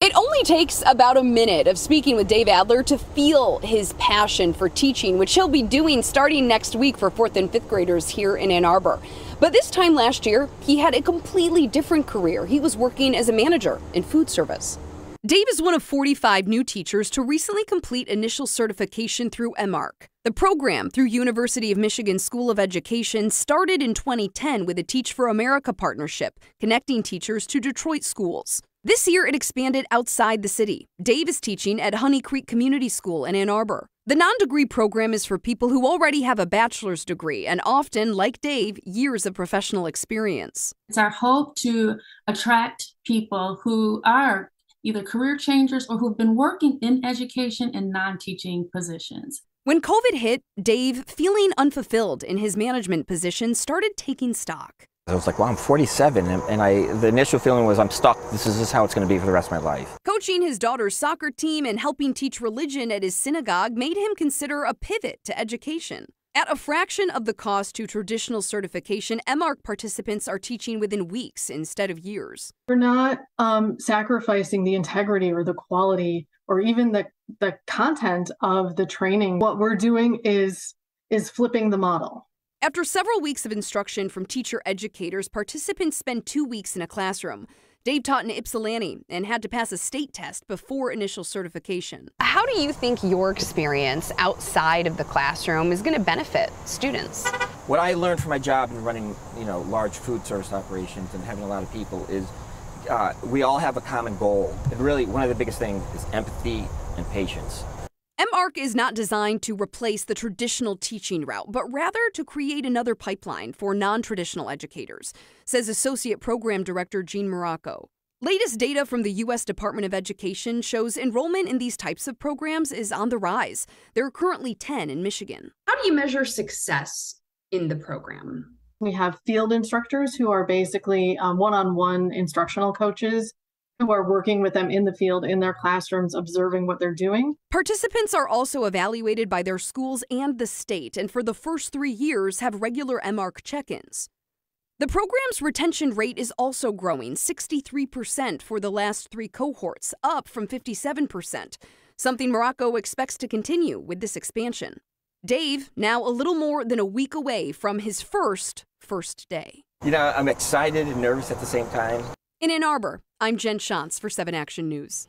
It only takes about a minute of speaking with Dave Adler to feel his passion for teaching, which he'll be doing starting next week for 4th and 5th graders here in Ann Arbor. But this time last year, he had a completely different career. He was working as a manager in food service. Dave is one of 45 new teachers to recently complete initial certification through MARC. The program, through University of Michigan School of Education, started in 2010 with a Teach for America partnership, connecting teachers to Detroit schools. This year, it expanded outside the city. Dave is teaching at Honey Creek Community School in Ann Arbor. The non-degree program is for people who already have a bachelor's degree and often, like Dave, years of professional experience. It's our hope to attract people who are either career changers or who've been working in education in non-teaching positions. When COVID hit, Dave, feeling unfulfilled in his management position, started taking stock. I was like, wow, I'm 47, and the initial feeling was I'm stuck. This is just how it's going to be for the rest of my life. Coaching his daughter's soccer team and helping teach religion at his synagogue made him consider a pivot to education. At a fraction of the cost to traditional certification, MARC participants are teaching within weeks instead of years. We're not sacrificing the integrity or the quality or even the content of the training. What we're doing is flipping the model. After several weeks of instruction from teacher educators, participants spend 2 weeks in a classroom. Dave taught in Ypsilanti and had to pass a state test before initial certification. How do you think your experience outside of the classroom is going to benefit students? What I learned from my job in running, large food service operations and having a lot of people is we all have a common goal. And really, one of the biggest things is empathy and patience. MARC is not designed to replace the traditional teaching route, but rather to create another pipeline for non-traditional educators, says Associate Program Director Jean Morocco. Latest data from the U.S. Department of Education shows enrollment in these types of programs is on the rise. There are currently 10 in Michigan. How do you measure success in the program? We have field instructors who are basically one-on-one instructional coaches who are working with them in the field, in their classrooms, observing what they're doing. Participants are also evaluated by their schools and the state, and for the first 3 years have regular MARC check-ins. The program's retention rate is also growing, 63% for the last 3 cohorts, up from 57%, something Morocco expects to continue with this expansion. Dave, now a little more than a week away from his first day. I'm excited and nervous at the same time. In Ann Arbor, I'm Jen Shantz for 7 Action News.